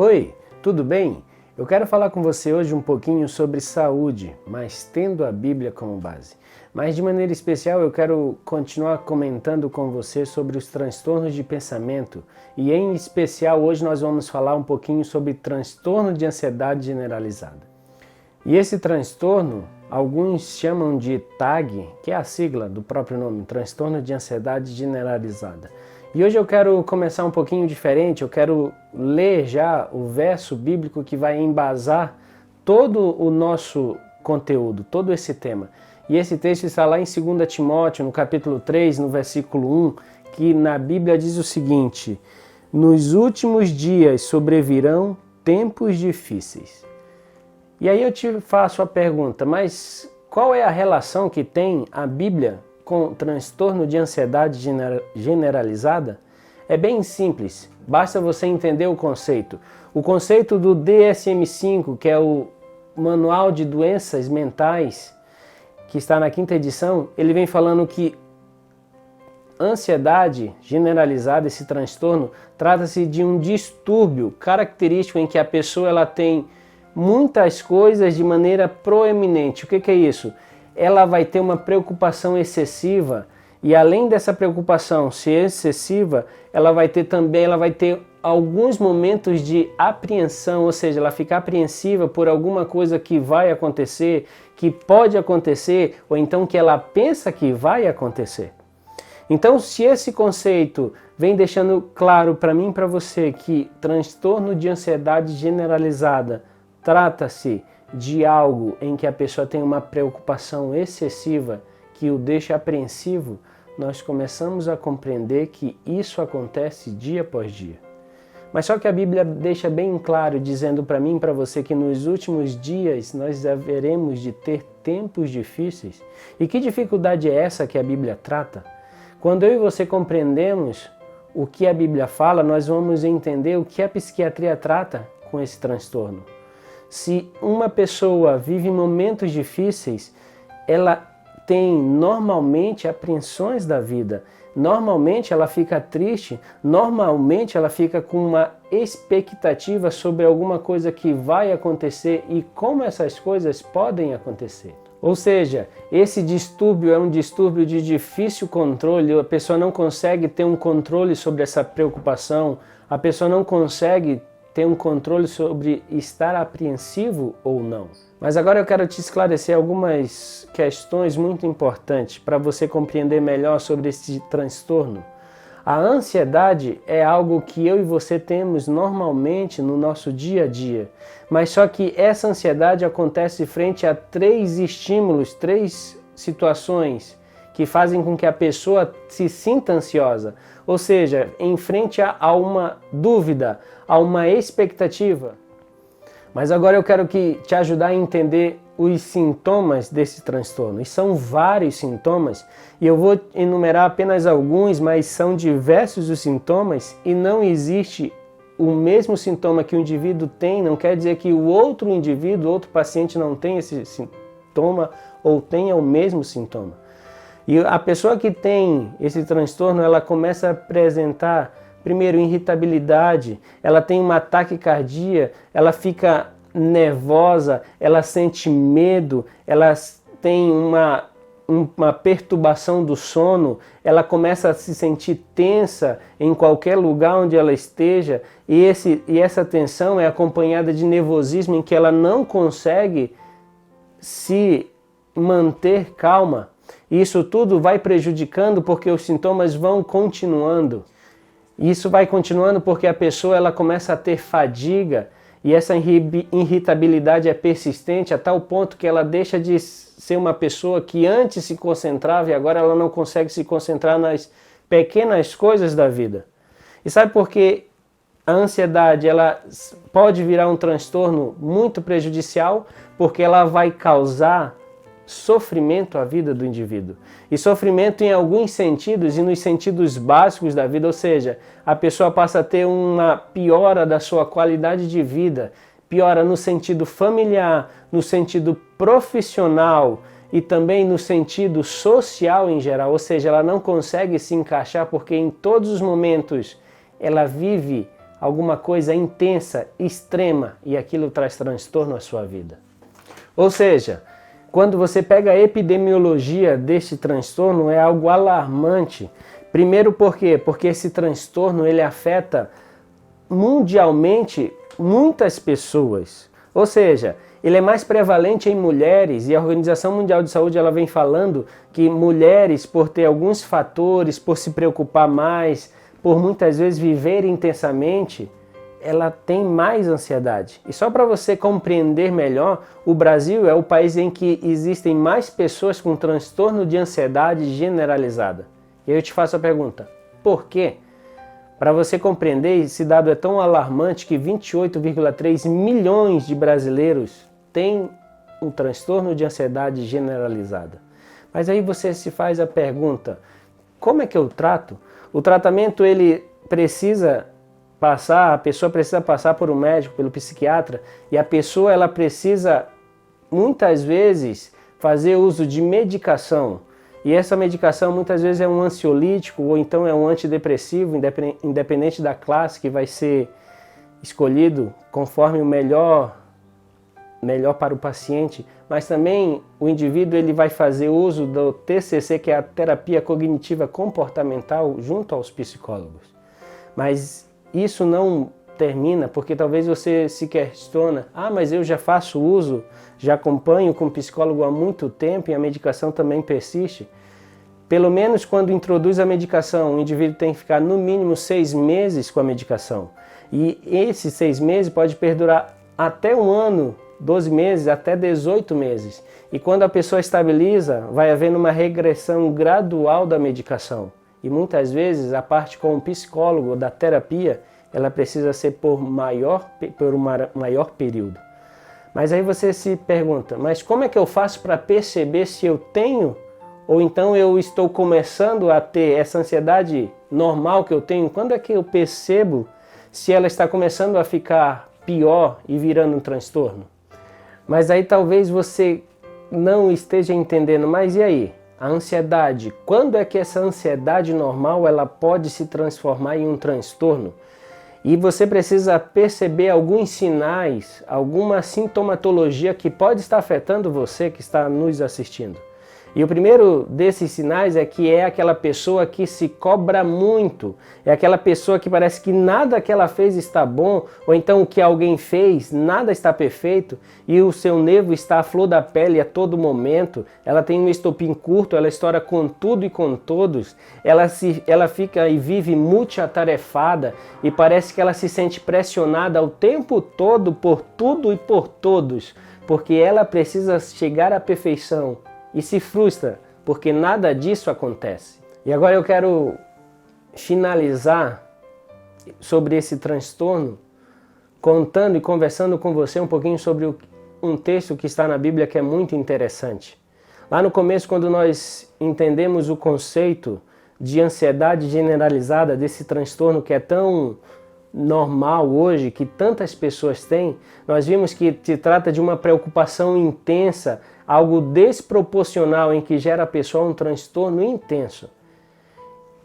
Oi, tudo bem? Eu quero falar com você hoje um pouquinho sobre saúde, mas tendo a Bíblia como base. Mas de maneira especial eu quero continuar comentando com você sobre os transtornos de pensamento e em especial hoje nós vamos falar um pouquinho sobre transtorno de ansiedade generalizada. E esse transtorno, alguns chamam de TAG, que é a sigla do próprio nome, transtorno de ansiedade generalizada. E hoje eu quero começar um pouquinho diferente, eu quero ler já o verso bíblico que vai embasar todo o nosso conteúdo, todo esse tema. E esse texto está lá em 2 Timóteo, no capítulo 3, no versículo 1, que na Bíblia diz o seguinte: nos últimos dias sobrevirão tempos difíceis. E aí eu te faço a pergunta, mas qual é a relação que tem a Bíblia com transtorno de ansiedade generalizada? É bem simples, basta você entender o conceito. O conceito do DSM-5, que é o Manual de Doenças Mentais, que está na 5ª edição, ele vem falando que ansiedade generalizada, esse transtorno, trata-se de um distúrbio característico em que a pessoa ela tem muitas coisas de maneira proeminente. O que é isso? Ela vai ter uma preocupação excessiva e além dessa preocupação ser excessiva, ela vai ter alguns momentos de apreensão, ou seja, ela fica apreensiva por alguma coisa que vai acontecer, que pode acontecer, ou então que ela pensa que vai acontecer. Então, se esse conceito vem deixando claro para mim e para você que transtorno de ansiedade generalizada trata-se de algo em que a pessoa tem uma preocupação excessiva que o deixa apreensivo, nós começamos a compreender que isso acontece dia após dia. Mas só que a Bíblia deixa bem claro, dizendo para mim e para você que nos últimos dias nós haveremos de ter tempos difíceis. E que dificuldade é essa que a Bíblia trata? Quando eu e você compreendemos o que a Bíblia fala, nós vamos entender o que a psiquiatria trata com esse transtorno. Se uma pessoa vive momentos difíceis, ela tem normalmente apreensões da vida, normalmente ela fica triste, normalmente ela fica com uma expectativa sobre alguma coisa que vai acontecer e como essas coisas podem acontecer. Ou seja, esse distúrbio é um distúrbio de difícil controle, a pessoa não consegue ter um controle sobre essa preocupação, a pessoa não consegue ter um controle sobre estar apreensivo ou não. Mas agora eu quero te esclarecer algumas questões muito importantes para você compreender melhor sobre esse transtorno. A ansiedade é algo que eu e você temos normalmente no nosso dia a dia, mas só que essa ansiedade acontece frente a 3 estímulos, 3 situações que fazem com que a pessoa se sinta ansiosa. Ou seja, em frente a uma dúvida, a uma expectativa. Mas agora eu quero te ajudar a entender os sintomas desse transtorno. E são vários sintomas, e eu vou enumerar apenas alguns, mas são diversos os sintomas, e não existe o mesmo sintoma que o indivíduo tem, não quer dizer que o outro indivíduo, outro paciente não tem esse sintoma ou tenha o mesmo sintoma. E a pessoa que tem esse transtorno, ela começa a apresentar, primeiro, irritabilidade, ela tem uma taquicardia, ela fica nervosa, ela sente medo, ela tem uma perturbação do sono, ela começa a se sentir tensa em qualquer lugar onde ela esteja, e essa tensão é acompanhada de nervosismo em que ela não consegue se manter calma. Isso tudo vai prejudicando porque os sintomas vão continuando. Isso vai continuando porque a pessoa ela começa a ter fadiga e essa irritabilidade é persistente a tal ponto que ela deixa de ser uma pessoa que antes se concentrava e agora ela não consegue se concentrar nas pequenas coisas da vida. E sabe por que a ansiedade ela pode virar um transtorno muito prejudicial? Porque ela vai causar sofrimento à vida do indivíduo. E sofrimento em alguns sentidos e nos sentidos básicos da vida, ou seja, a pessoa passa a ter uma piora da sua qualidade de vida, piora no sentido familiar, no sentido profissional e também no sentido social em geral, ou seja, ela não consegue se encaixar porque em todos os momentos ela vive alguma coisa intensa, extrema, e aquilo traz transtorno à sua vida. Ou seja, quando você pega a epidemiologia deste transtorno, é algo alarmante. Primeiro por quê? Porque esse transtorno ele afeta mundialmente muitas pessoas. Ou seja, ele é mais prevalente em mulheres, e a Organização Mundial de Saúde ela vem falando que mulheres, por ter alguns fatores, por se preocupar mais, por muitas vezes viver intensamente, ela tem mais ansiedade. E só para você compreender melhor, o Brasil é o país em que existem mais pessoas com transtorno de ansiedade generalizada. E aí eu te faço a pergunta, por quê? Para você compreender, esse dado é tão alarmante que 28,3 milhões de brasileiros têm um transtorno de ansiedade generalizada. Mas aí você se faz a pergunta, como é que eu trato? O tratamento ele precisa passar, a pessoa precisa passar por um médico, pelo psiquiatra, e a pessoa ela precisa muitas vezes fazer uso de medicação. E essa medicação muitas vezes é um ansiolítico ou então é um antidepressivo, independente da classe que vai ser escolhido conforme o melhor para o paciente, mas também o indivíduo ele vai fazer uso do TCC, que é a terapia cognitiva comportamental, junto aos psicólogos. Mas isso não termina, porque talvez você se questiona, mas eu já faço uso, já acompanho com o psicólogo há muito tempo e a medicação também persiste. Pelo menos quando introduz a medicação, o indivíduo tem que ficar no mínimo 6 meses com a medicação. E esses 6 meses pode perdurar até 1 ano, 12 meses, até 18 meses. E quando a pessoa estabiliza, vai havendo uma regressão gradual da medicação. E muitas vezes a parte com o psicólogo da terapia, ela precisa ser por um maior período. Mas aí você se pergunta, mas como é que eu faço para perceber se eu tenho ou então eu estou começando a ter essa ansiedade normal que eu tenho? Quando é que eu percebo se ela está começando a ficar pior e virando um transtorno? Mas aí talvez você não esteja entendendo, mas e aí? A ansiedade, quando é que essa ansiedade normal ela pode se transformar em um transtorno? E você precisa perceber alguns sinais, alguma sintomatologia que pode estar afetando você que está nos assistindo. E o primeiro desses sinais é que é aquela pessoa que se cobra muito, é aquela pessoa que parece que nada que ela fez está bom, ou então o que alguém fez, nada está perfeito, e o seu nervo está à flor da pele a todo momento, ela tem um estopim curto, ela estoura com tudo e com todos, ela fica e vive multiatarefada, e parece que ela se sente pressionada o tempo todo por tudo e por todos, porque ela precisa chegar à perfeição, e se frustra, porque nada disso acontece. E agora eu quero finalizar sobre esse transtorno, contando e conversando com você um pouquinho sobre um texto que está na Bíblia que é muito interessante. Lá no começo, quando nós entendemos o conceito de ansiedade generalizada, desse transtorno que é tão normal hoje, que tantas pessoas têm, nós vimos que se trata de uma preocupação intensa, algo desproporcional em que gera a pessoa um transtorno intenso.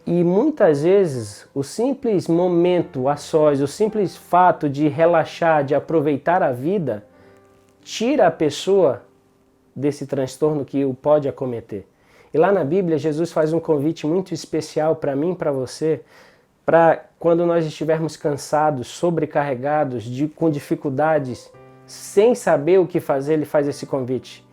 E muitas vezes o simples momento a sós, o simples fato de relaxar, de aproveitar a vida, tira a pessoa desse transtorno que o pode acometer. E lá na Bíblia, Jesus faz um convite muito especial para mim e para você, para quando nós estivermos cansados, sobrecarregados, com dificuldades, sem saber o que fazer, ele faz esse convite.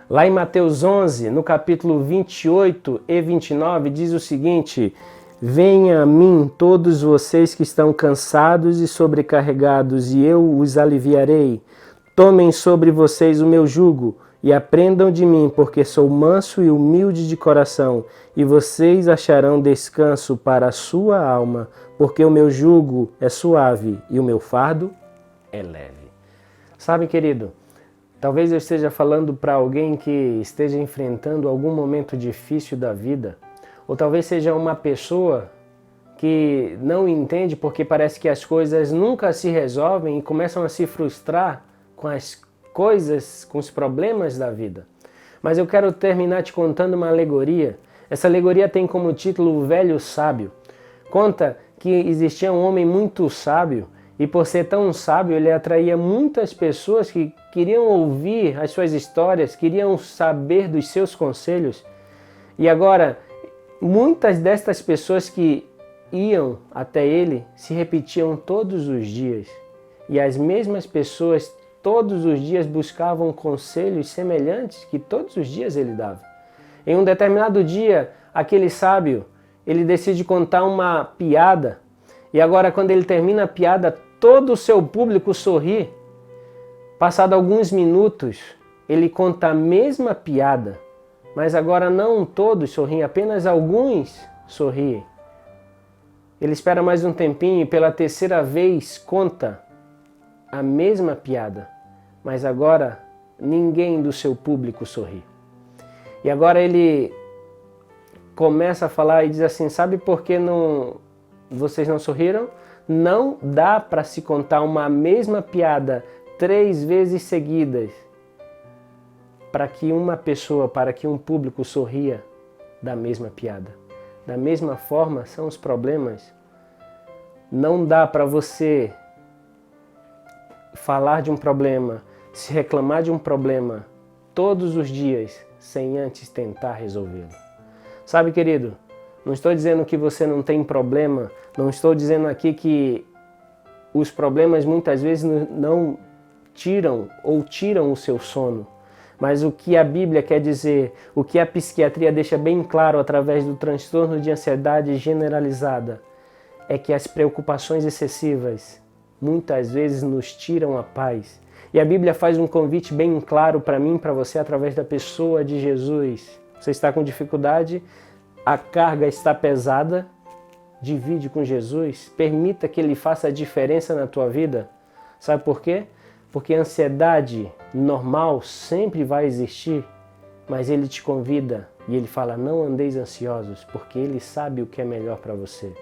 Lá em Mateus 11, no capítulo 28 e 29, diz o seguinte: venha a mim todos vocês que estão cansados e sobrecarregados, e eu os aliviarei. Tomem sobre vocês o meu jugo e aprendam de mim, porque sou manso e humilde de coração, e vocês acharão descanso para a sua alma, porque o meu jugo é suave e o meu fardo é leve. Sabe, querido, talvez eu esteja falando para alguém que esteja enfrentando algum momento difícil da vida, ou talvez seja uma pessoa que não entende porque parece que as coisas nunca se resolvem e começam a se frustrar com as coisas, com os problemas da vida. Mas eu quero terminar te contando uma alegoria. Essa alegoria tem como título O Velho Sábio. Conta que existia um homem muito sábio, e por ser tão sábio, ele atraía muitas pessoas que queriam ouvir as suas histórias, queriam saber dos seus conselhos. E agora, muitas destas pessoas que iam até ele se repetiam todos os dias. E as mesmas pessoas todos os dias buscavam conselhos semelhantes que todos os dias ele dava. Em um determinado dia, aquele sábio, ele decide contar uma piada. E agora, quando ele termina a piada, todo o seu público sorri. Passado alguns minutos, ele conta a mesma piada, mas agora não todos sorriem, apenas alguns sorriem. Ele espera mais um tempinho e pela terceira vez conta a mesma piada, mas agora ninguém do seu público sorri. E agora ele começa a falar e diz assim: sabe por que vocês não sorriram? Não dá para se contar uma mesma piada 3 vezes seguidas para que uma pessoa, para que um público sorria da mesma piada. Da mesma forma são os problemas. Não dá para você falar de um problema, se reclamar de um problema todos os dias sem antes tentar resolvê-lo. Sabe, querido, não estou dizendo que você não tem problema, não estou dizendo aqui que os problemas muitas vezes não tiram ou tiram o seu sono. Mas o que a Bíblia quer dizer, o que a psiquiatria deixa bem claro através do transtorno de ansiedade generalizada, é que as preocupações excessivas muitas vezes nos tiram a paz. E a Bíblia faz um convite bem claro para mim e para você através da pessoa de Jesus. Você está com dificuldade? A carga está pesada? Divide com Jesus. Permita que Ele faça a diferença na tua vida. Sabe por quê? Porque a ansiedade normal sempre vai existir, mas Ele te convida e Ele fala: não andeis ansiosos, porque Ele sabe o que é melhor para você.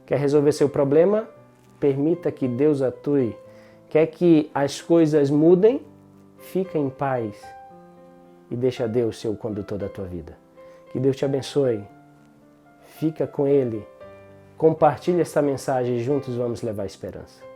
Quer resolver seu problema? Permita que Deus atue. Quer que as coisas mudem? Fica em paz e deixa Deus ser o condutor da tua vida. Que Deus te abençoe. Fica com Ele. Compartilhe essa mensagem e juntos vamos levar esperança.